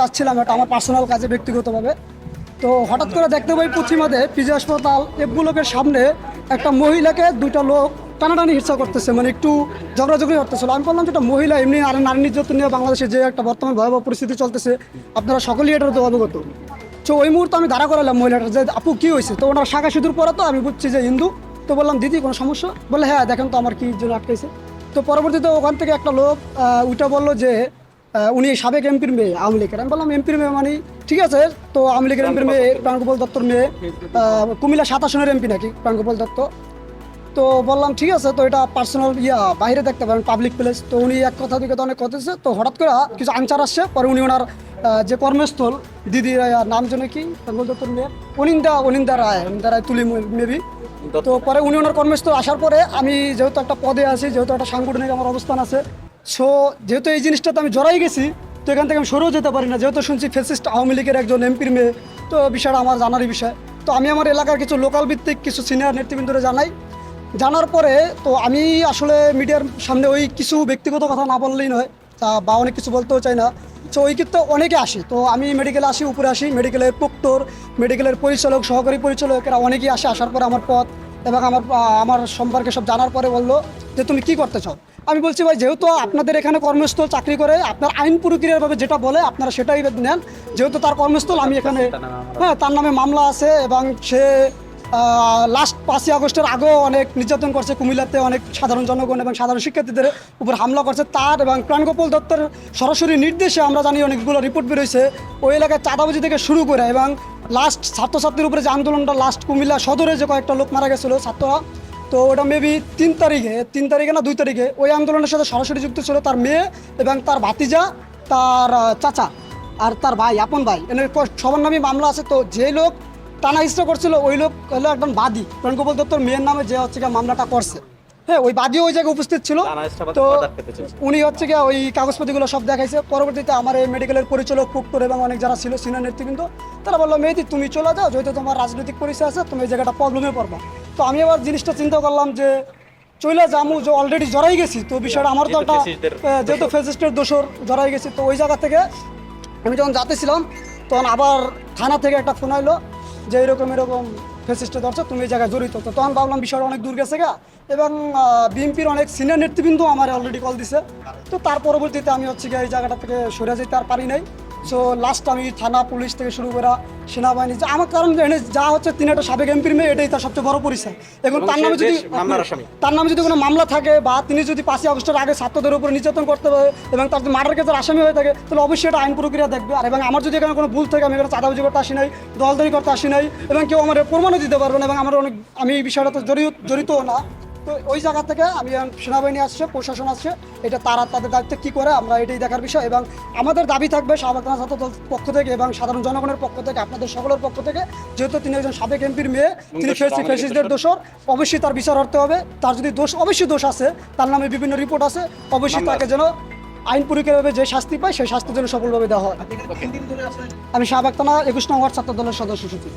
যাচ্ছিলাম একটা আমার পার্সোনাল কাজে ব্যক্তিগতভাবে। তো হঠাৎ করে দেখতে পাই পশ্চিমাতে পিজি হাসপাতাল এফ ব্লকের সামনে একটা মহিলাকে দুইটা লোক টানাটানি হিংসা করতেছে, মানে একটু ঝগড়াঝগড়ি করতেছিল। আমি বললাম যে একটা মহিলা এমনি আর নারী নির্যাতন নিয়ে বাংলাদেশে যে একটা বর্তমান ভয়াবহ পরিস্থিতি চলতেছে, আপনারা সকলেই এটার তো অবগত। তো ওই মুহূর্তে আমি দাঁড়া করালাম মহিলাটা, যে আপু কী হয়েছে? তো ওনার শাখা সিঁদুর পরা, তো আমি বুঝছি যে হিন্দু। তো বললাম দিদি কোনো সমস্যা? বলে হ্যাঁ দেখেন তো আমার কী জন্য আটকাইছে। তো পরবর্তীতে ওখান থেকে একটা লোক ওইটা বললো যে উনি সাবেক এমপির মেয়ে আওয়ামী লীগের। আমি বললাম এমপির মেয়ে মানে ঠিক আছে, তো আওয়ামী লীগের এমপির মেয়ে প্রাণগোপাল দত্তর মেয়ে, কুমিল্লা 27 আসনের এমপি নাকি প্রাণগোপাল দত্ত। তো বললাম ঠিক আছে, তো এটা পার্সোনাল বাইরে দেখতে পারেন, পাবলিক প্লেস। তো উনি এক কথা দুই কথা অনেক কথা দিচ্ছে। তো হঠাৎ করে কিছু আনসার আসছে, পরে উনি ওনার যে কর্মস্থল দিদির নাম জন্য কি প্রাণগোপাল দত্তর মেয়ে অনিন্দা রায় তুলি মেবি। তো পরে উনি ওনার কর্মস্থল আসার পরে আমি যেহেতু একটা পদে আছি, যেহেতু একটা সাংগঠনিক আমার অবস্থান আছে, সো যেহেতু এই জিনিসটাতে আমি জড়াই গেছি, তো এখান থেকে আমি সরেও যেতে পারি না। যেহেতু শুনছি ফ্যাসিস্ট আওয়ামী লীগের একজন এমপির মেয়ে, তো বিষয়টা আমার জানারই বিষয়। তো আমি আমার এলাকার কিছু লোকাল ভিত্তিক কিছু সিনিয়র নেতৃবৃন্দরে জানাই। জানার পরে তো আমি আসলে মিডিয়ার সামনে ওই কিছু ব্যক্তিগত কথা না বললেই নয়, বা অনেক কিছু বলতেও চাই না। তো ওই ক্ষেত্রে অনেকে আসি, তো আমি মেডিকেলে আসি, উপরে আসি, মেডিকেলের প্রক্টর, মেডিকেলের পরিচালক, সহকারী পরিচালকেরা অনেকেই আসে। আসার পরে আমার পথ এবং আমার সম্পর্কে সব জানার পরে বললো যে তুমি কি করতে চাও। আমি বলছি ভাই, যেহেতু আপনাদের এখানে কর্মস্থল চাকরি করে, আপনার আইন প্রক্রিয়াভাবে যেটা বলে আপনারা সেটাই নেন। যেহেতু তার কর্মস্থল, আমি এখানে তার নামে মামলা আছে এবং সে লাস্ট 5ই আগস্টের আগেও অনেক নির্যাতন করছে। কুমিল্লাতে অনেক সাধারণ জনগণ এবং সাধারণ শিক্ষার্থীদের উপর হামলা করছে। তার এবং প্রাণগোপাল দত্তের সরাসরি নির্দেশে আমরা জানি অনেকগুলো রিপোর্ট বেরোয়েছে ওই এলাকায় চাঁদাবাজি থেকে শুরু করে, এবং লাস্ট ছাত্রছাত্রীর উপরে যে আন্দোলনটা, লাস্ট কুমিল্লা সদরে যে কয়েকটা লোক মারা গেছিলো ছাত্ররা, তো ওটা মেবি 3 তারিখে না 2 তারিখে ওই আন্দোলনের সাথে সরাসরি যুক্ত ছিল তার মেয়ে এবং তার ভাতিজা, তার চাচা আর তার ভাই, আপন ভাই, এনে সবার নামে মামলা আছে। তো যে লোক টানা হিস্ট্রা করছিল ওই লোক হলো একজন বাদী, প্রাণগোপাল দত্তর মেয়ের নামে যে হচ্ছে গিয়ে মামলাটা করছে। হ্যাঁ, ওই বাদীও ওই জায়গায় উপস্থিত ছিল। তো উনি হচ্ছে গিয়ে ওই কাগজপত্রগুলো সব দেখাইছে। পরবর্তীতে আমার এই মেডিকেলের পরিচালক, প্রক্টর এবং অনেক যারা ছিল সিনিয়র নেতৃবৃন্দ, তারা বললো মেয়েদি তুমি চলে যাও, যেহেতু তোমার রাজনৈতিক পরিচয় আছে, তুমি এই জায়গাটা প্রবলেমে পড়বা। তো আমি আবার জিনিসটা চিন্তা করলাম যে চলে যামু, যে অলরেডি জড়াই গেছি, তো বিষয়টা আমার তো একটা যেহেতু ফ্যাসিস্টের দোষর জড়াই গেছি। তো ওই জায়গা থেকে আমি যখন যাতেছিলাম তখন আবার থানা থেকে একটা ফোন আইলো যে এরকম ফ্যাসিস্টে ধরছে, তুমি এই জায়গায় জড়িত। তো তখন ভাবলাম বিষয়টা অনেক দূর গেছে গা, এবং বিএনপির অনেক সিনিয়র নেতৃবৃন্দ আমার অলরেডি কল দিছে। তো তার পরবর্তীতে আমি হচ্ছে গিয়ে এই জায়গাটা থেকে সরে যেতে আর পারি নাই। সো লাস্ট আমি থানা, পুলিশ থেকে শুরু করা সেনাবাহিনী, যে আমার কারণ যা হচ্ছে তিনি একটা সাবেক এমপির মেয়ে, এটাই তার সবচেয়ে বড় পরিচয়। এবং তার নামে যদি কোনো মামলা থাকে, বা তিনি যদি 5ই আগস্টের আগে ছাত্রদের উপরে নির্যাতন করতে পারে এবং তার যদি মার্ডার কেসের আসামি হয়ে থাকে, তাহলে অবশ্যই এটা আইন প্রক্রিয়া দেখবে। আর এবং আমার যদি এখানে কোনো ভুল থাকে, আমি এখানে চাঁদাবাজি করতে আসি নাই, দলদারি করতে আসি নাই, এবং কেউ আমার প্রমাণও দিতে পারবে না, এবং আমি এই বিষয়টা তো জড়িতও না। তো ওই জায়গা থেকে আমি সেনাবাহিনী আসছে, প্রশাসন আসছে, এটা তাদের দায়িত্বে কী করে আমরা এটাই দেখার বিষয়। এবং আমাদের দাবি থাকবে শাহবাগ থানা ছাত্র দল পক্ষ থেকে এবং সাধারণ জনগণের পক্ষ থেকে, আপনাদের সকলের পক্ষ থেকে, যেহেতু তিনি একজন সাবেক এমপির মেয়ে, তিনি ফ্যাসিস্টদের দোষর, অবশ্যই তার বিচার করতে হবে। তার যদি অবশ্যই দোষ আছে, তার নামে বিভিন্ন রিপোর্ট আছে, অবশ্যই তাকে যেন আইন প্রক্রিয়াভাবে যে শাস্তি পায় সেই শাস্তির জন্য সফলভাবে দেওয়া হয়। আমি শাহবাগ থানা 21 নং ওয়ার্ড ছাত্র দলের সদস্য সচিব।